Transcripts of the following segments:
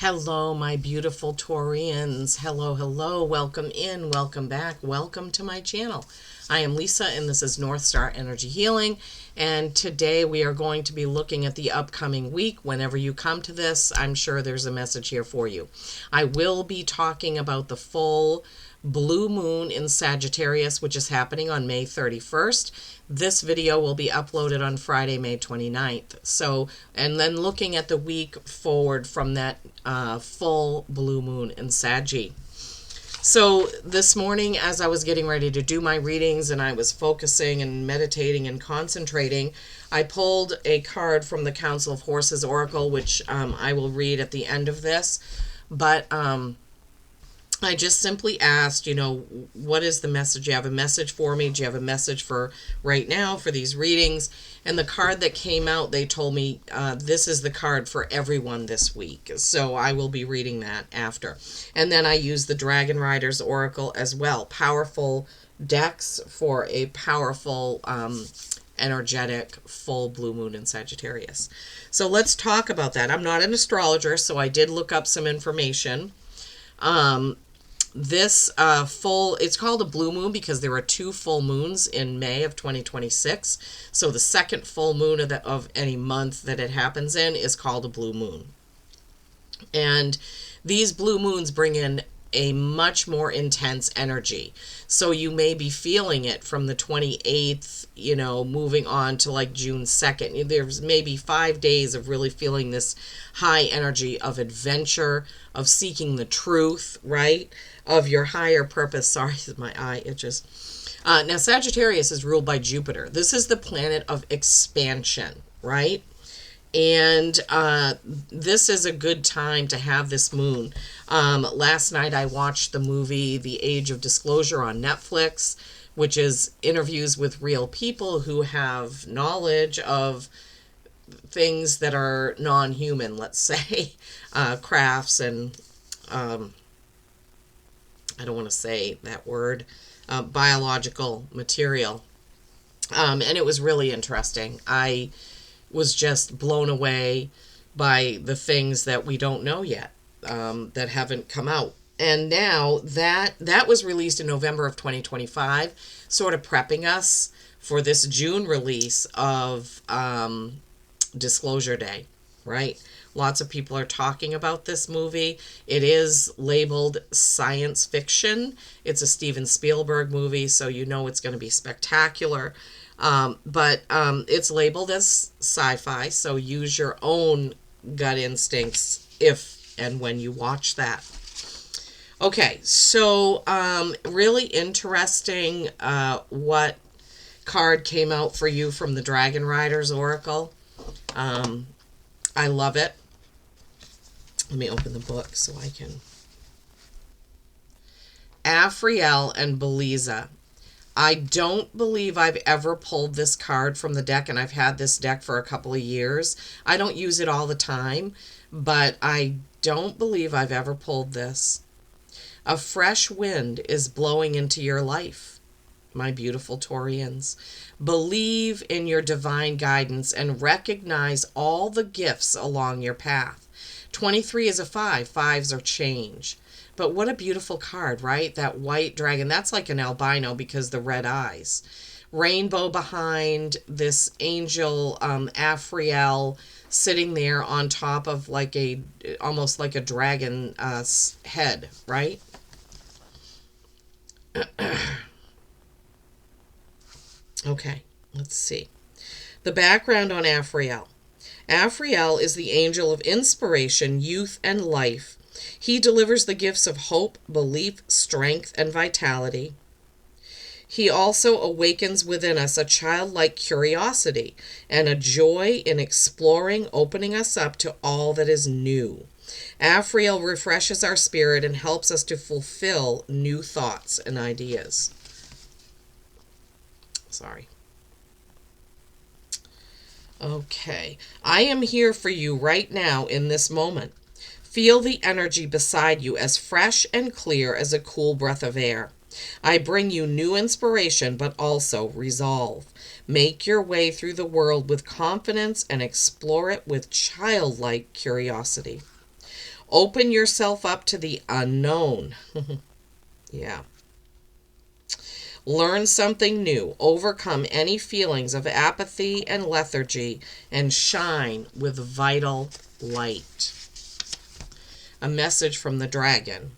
Hello, my beautiful Taurians. Hello, hello. Welcome in, welcome back, welcome to my channel. I am Lisa, and this is North Star Energy Healing. And today we are going to be looking at the upcoming week. Whenever you come to this, I'm sure there's a message here for you. I will be talking about the full blue moon in Sagittarius, which is happening on May 31st. This video will be uploaded on Friday, May 29th. So, and then looking at the week forward from that full blue moon in Saggy. So this morning, as I was getting ready to do my readings and I was focusing and meditating and concentrating, I pulled a card from the Council of Horses Oracle, which I will read at the end of this. But I just simply asked, what is the message? Do you have a message for me? Do you have a message for right now for these readings? And the card that came out, they told me this is the card for everyone this week. So I will be reading that after. And then I use the Dragon Riders Oracle as well. Powerful decks for a powerful, energetic full blue moon in Sagittarius. So let's talk about that. I'm not an astrologer, so I did look up some information. This it's called a blue moon because there are two full moons in May of 2026. So the second full moon of any month that it happens in is called a blue moon. And these blue moons bring in a much more intense energy. So you may be feeling it from the 28th, moving on to like June 2nd. There's maybe 5 days of really feeling this high energy of adventure, of seeking the truth, right? Of your higher purpose. Sorry, my eye itches. Now, Sagittarius is ruled by Jupiter. This is the planet of expansion, right? And this is a good time to have this moon. Last night I watched the movie The Age of Disclosure on Netflix, which is interviews with real people who have knowledge of things that are non-human, let's say, crafts and I don't want to say that word, biological material. And it was really interesting. I was just blown away by the things that we don't know yet, that haven't come out. And now that was released in November of 2025, sort of prepping us for this June release of Disclosure Day, right? Lots of people are talking about this movie. It is labeled science fiction. It's a Steven Spielberg movie, so it's going to be spectacular. But it's labeled as sci-fi, so use your own gut instincts if and when you watch that. Okay, so really interesting what card came out for you from the Dragon Riders Oracle. I love it. Let me open the book so I can. Afriel and Beliza. I don't believe I've ever pulled this card from the deck, and I've had this deck for a couple of years. I don't use it all the time, but I don't believe I've ever pulled this. A fresh wind is blowing into your life, my beautiful Taurians. Believe in your divine guidance and recognize all the gifts along your path. 23 is a 5. 5s are change. But what a beautiful card, right? That white dragon. That's like an albino because the red eyes. Rainbow behind this angel, Afriel, sitting there on top of almost like a dragon head, right? Okay, let's see. The background on Afriel. Afriel is the angel of inspiration, youth, and life. He delivers the gifts of hope, belief, strength, and vitality. He also awakens within us a childlike curiosity and a joy in exploring, opening us up to all that is new. Afriel refreshes our spirit and helps us to fulfill new thoughts and ideas. Sorry. Okay. I am here for you right now in this moment. Feel the energy beside you as fresh and clear as a cool breath of air. I bring you new inspiration, but also resolve. Make your way through the world with confidence and explore it with childlike curiosity. Open yourself up to the unknown. Yeah. Learn something new. Overcome any feelings of apathy and lethargy and shine with vital light. A message from the dragon.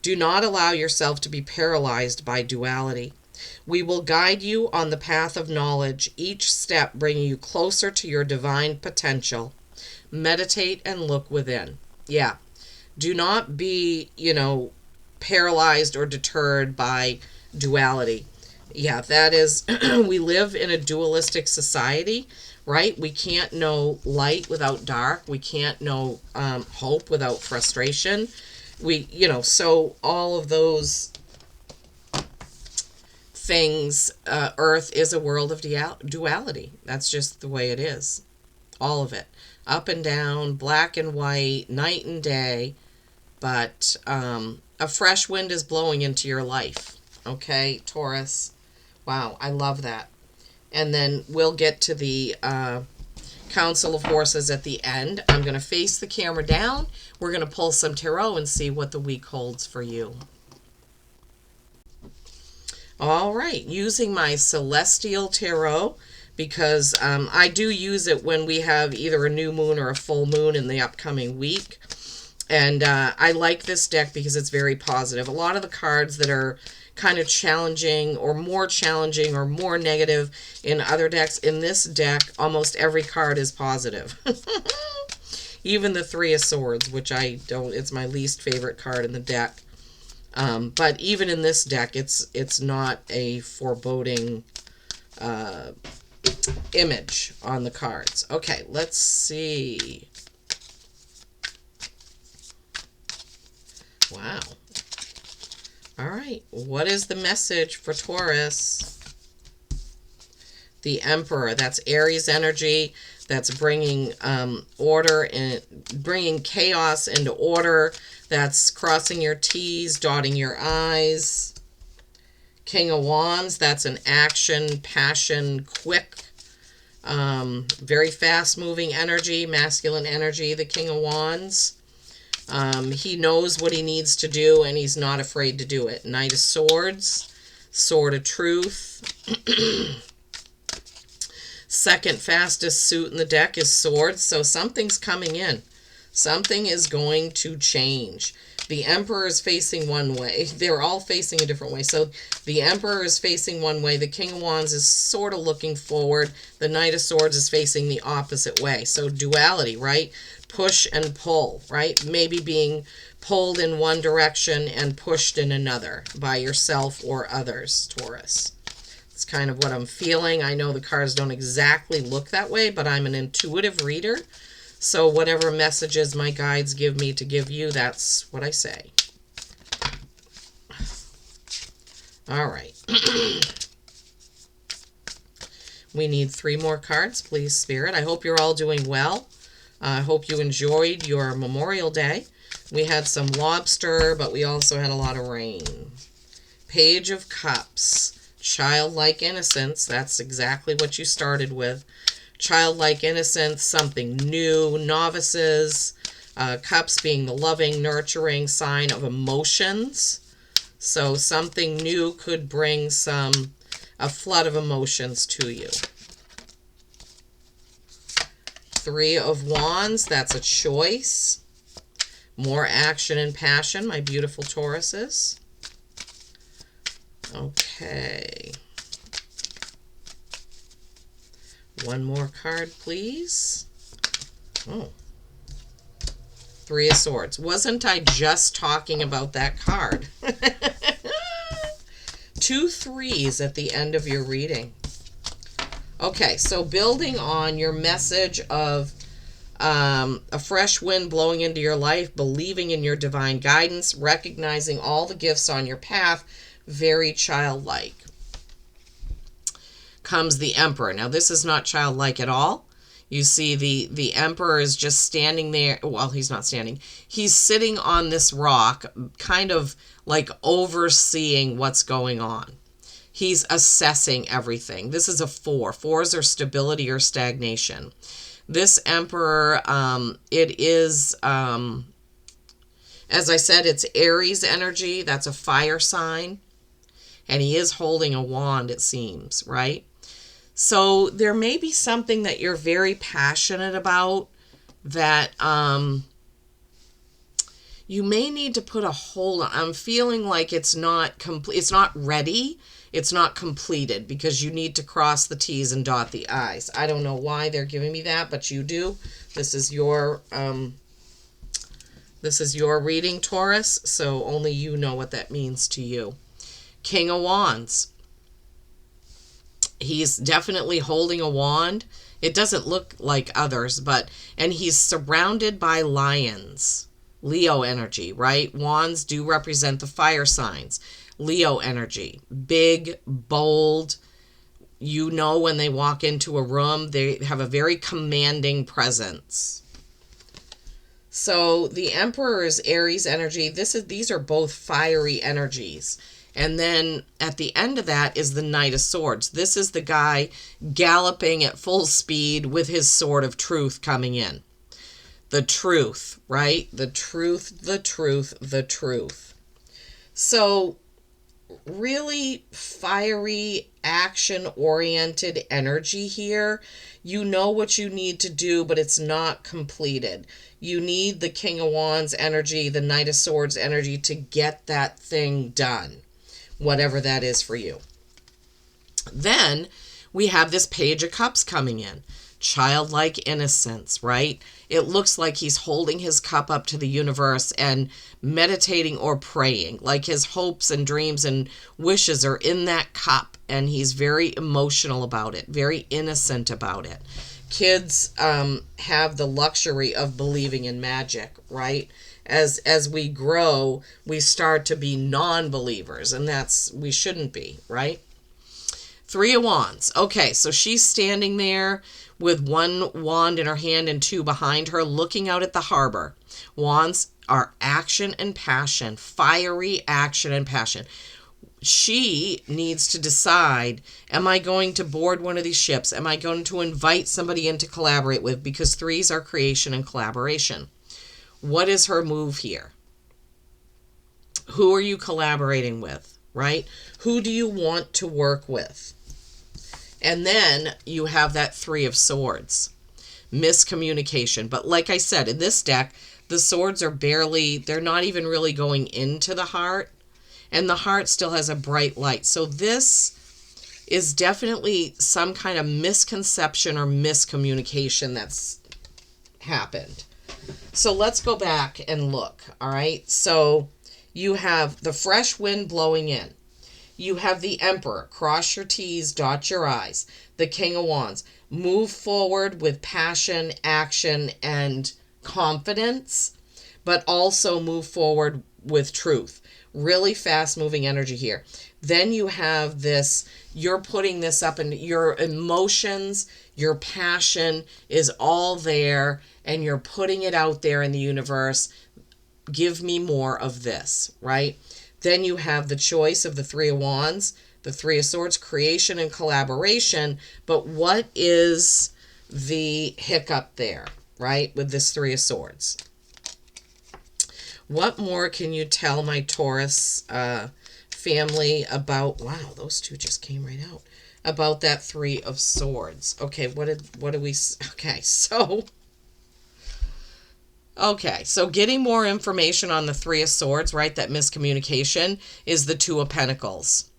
Do not allow yourself to be paralyzed by duality. We will guide you on the path of knowledge, each step bringing you closer to your divine potential. Meditate and look within. Yeah. Do not be, paralyzed or deterred by duality. Yeah, that is, we live in a dualistic society, right? We can't know light without dark. We can't know hope without frustration. So all of those things, Earth is a world of duality. That's just the way it is. All of it. Up and down, black and white, night and day. But a fresh wind is blowing into your life. Okay, Taurus. Wow, I love that. And then we'll get to the Council of Horses at the end. I'm going to face the camera down. We're going to pull some tarot and see what the week holds for you. All right, using my Celestial Tarot, because I do use it when we have either a new moon or a full moon in the upcoming week. And I like this deck because it's very positive. A lot of the cards that are kind of challenging or more negative in other decks, in this deck, almost every card is positive. Even the Three of Swords, which it's my least favorite card in the deck. But even in this deck, it's not a foreboding image on the cards. Okay, let's see. Wow. All right. What is the message for Taurus? The Emperor. That's Aries energy. That's bringing order and bringing chaos into order. That's crossing your T's, dotting your I's. King of Wands. That's an action, passion, quick, very fast-moving energy, masculine energy. The King of Wands. He knows what he needs to do, and he's not afraid to do it. Knight of Swords, Sword of Truth. Second fastest suit in the deck is Swords, so something's coming in. Something is going to change. The Emperor is facing one way. They're all facing a different way. So the Emperor is facing one way. The King of Wands is sort of looking forward. The Knight of Swords is facing the opposite way. So duality, right? Push and pull, right? Maybe being pulled in one direction and pushed in another by yourself or others, Taurus. It's kind of what I'm feeling. I know the cards don't exactly look that way, but I'm an intuitive reader. So whatever messages my guides give me to give you, that's what I say. All right. We need 3 more cards, please, Spirit. I hope you're all doing well. I hope you enjoyed your Memorial Day. We had some lobster, but we also had a lot of rain. Page of Cups. Childlike innocence. That's exactly what you started with. Childlike innocence, something new. Novices. Cups being the loving, nurturing sign of emotions. So something new could bring a flood of emotions to you. 3 of Wands, that's a choice. More action and passion, my beautiful Tauruses. Okay. One more card, please. Oh. 3 of Swords. Wasn't I just talking about that card? 2 3s at the end of your reading. Okay, so building on your message of a fresh wind blowing into your life, believing in your divine guidance, recognizing all the gifts on your path, very childlike, comes the Emperor. Now, this is not childlike at all. You see the Emperor is just standing there. Well, he's not standing. He's sitting on this rock, kind of like overseeing what's going on. He's assessing everything. This is a 4. 4s are stability or stagnation. This Emperor, it is As I said, it's Aries energy. That's a fire sign. And he is holding a wand, it seems, right? So there may be something that you're very passionate about that you may need to put a hold on. I'm feeling like it's not complete. It's not ready. It's not completed because you need to cross the T's and dot the I's. I don't know why they're giving me that, but you do. This is your reading, Taurus, so only you know what that means to you. King of Wands. He's definitely holding a wand. It doesn't look like others, and he's surrounded by lions. Leo energy, right? Wands do represent the fire signs. Leo energy, big, bold. You know, when they walk into a room, they have a very commanding presence. So the Emperor is Aries energy. These are both fiery energies. And then at the end of that is the Knight of Swords. This is the guy galloping at full speed with his sword of truth coming in. The truth, right? The truth, the truth, the truth. So really fiery, action-oriented energy here. You know what you need to do, but it's not completed. You need the King of Wands energy, the Knight of Swords energy to get that thing done, whatever that is for you. Then we have this Page of Cups coming in. Childlike innocence, right? It looks like he's holding his cup up to the universe and meditating or praying, like his hopes and dreams and wishes are in that cup, and he's very emotional about it, very innocent about it. Kids have the luxury of believing in magic, right? As we grow, we start to be non-believers, and we shouldn't be, right? Three of Wands. Okay, so she's standing there with one wand in her hand and two behind her, looking out at the harbor. Wands are action and passion, fiery action and passion. She needs to decide, am I going to board one of these ships? Am I going to invite somebody in to collaborate with? Because threes are creation and collaboration. What is her move here? Who are you collaborating with, right? Who do you want to work with? And then you have that Three of Swords. Miscommunication. But like I said, in this deck, the swords are they're not even really going into the heart. And the heart still has a bright light. So this is definitely some kind of misconception or miscommunication that's happened. So let's go back and look, all right? So you have the fresh wind blowing in. You have the Emperor, cross your T's, dot your I's. The King of Wands, move forward with passion, action, and confidence, but also move forward with truth. Really fast moving energy here. Then you have this, you're putting this up, and your emotions, your passion is all there, and you're putting it out there in the universe. Give me more of this, right? Then you have the choice of the Three of Wands, the Three of Swords, creation and collaboration. But what is the hiccup there, right, with this Three of Swords? What more can you tell my Taurus family about, wow, those two just came right out, about that Three of Swords? Okay, what do we, okay, so getting more information on the Three of Swords, right, that miscommunication, is the Two of Pentacles.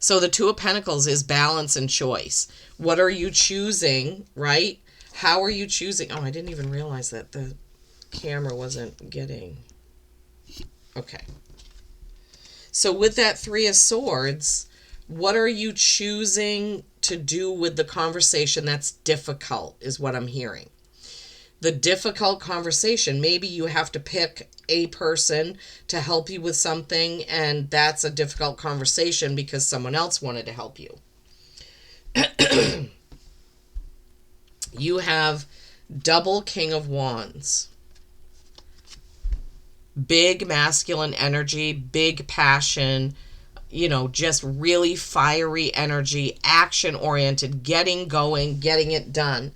So the Two of Pentacles is balance and choice. What are you choosing, right? How are you choosing? Oh, I didn't even realize that the camera wasn't getting... Okay. So with that Three of Swords, what are you choosing to do with the conversation that's difficult, is what I'm hearing. The difficult conversation. Maybe you have to pick a person to help you with something, and that's a difficult conversation because someone else wanted to help you. You have double King of Wands. Big masculine energy, big passion, just really fiery energy, action-oriented, getting going, getting it done.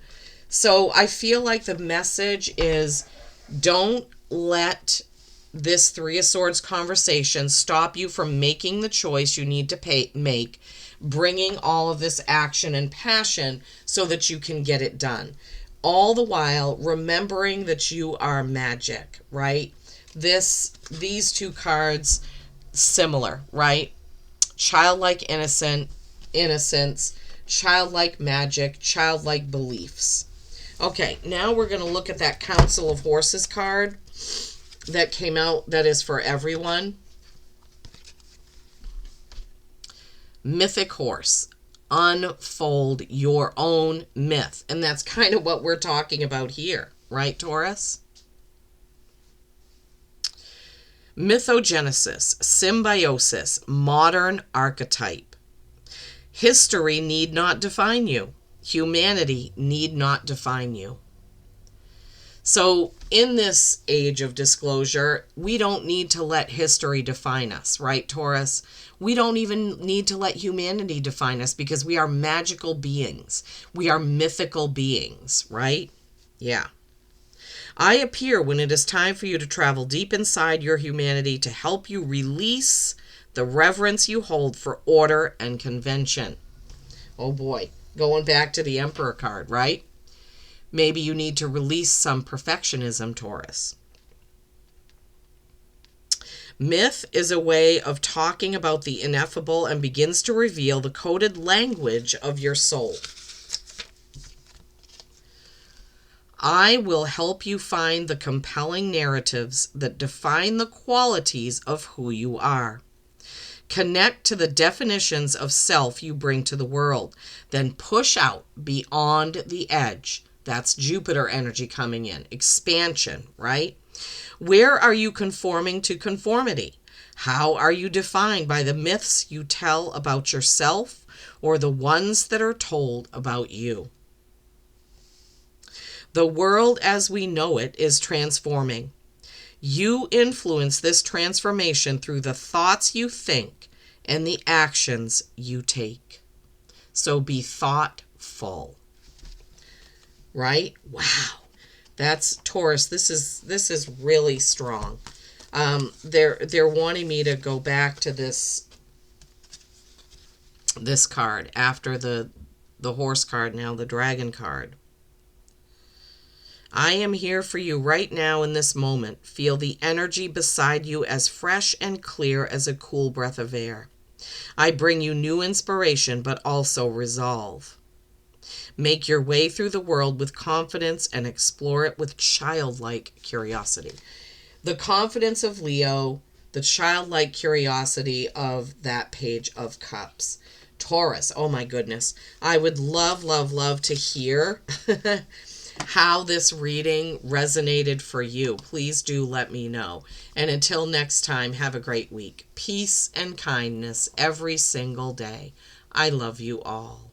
So I feel like the message is, don't let this Three of Swords conversation stop you from making the choice you need to make, bringing all of this action and passion so that you can get it done. All the while remembering that you are magic, right? These two cards, similar, right? Childlike innocence, childlike magic, childlike beliefs. Okay, now we're going to look at that Council of Horses card that came out that is for everyone. Mythic horse. Unfold your own myth. And that's kind of what we're talking about here, right, Taurus? Mythogenesis, symbiosis, modern archetype. History need not define you. Humanity need not define you. So in this age of disclosure, we don't need to let history define us, right, Taurus? We don't even need to let humanity define us because we are magical beings. We are mythical beings, right? Yeah. I appear when it is time for you to travel deep inside your humanity to help you release the reverence you hold for order and convention. Oh boy, going back to the Emperor card, right? Maybe you need to release some perfectionism, Taurus. Myth is a way of talking about the ineffable and begins to reveal the coded language of your soul. I will help you find the compelling narratives that define the qualities of who you are. Connect to the definitions of self you bring to the world. Then push out beyond the edge. That's Jupiter energy coming in. Expansion, right? Where are you conforming to conformity? How are you defined by the myths you tell about yourself or the ones that are told about you? The world as we know it is transforming. You influence this transformation through the thoughts you think and the actions you take. So be thoughtful. Right? Wow. That's Taurus. This is really strong. They're wanting me to go back to this card after the horse card, now the dragon card. I am here for you right now in this moment. Feel the energy beside you as fresh and clear as a cool breath of air. I bring you new inspiration, but also resolve. Make your way through the world with confidence and explore it with childlike curiosity. The confidence of Leo, the childlike curiosity of that Page of Cups. Taurus, oh my goodness. I would love, love, love to hear how this reading resonated for you. Please do let me know. And until next time, have a great week. Peace and kindness every single day. I love you all.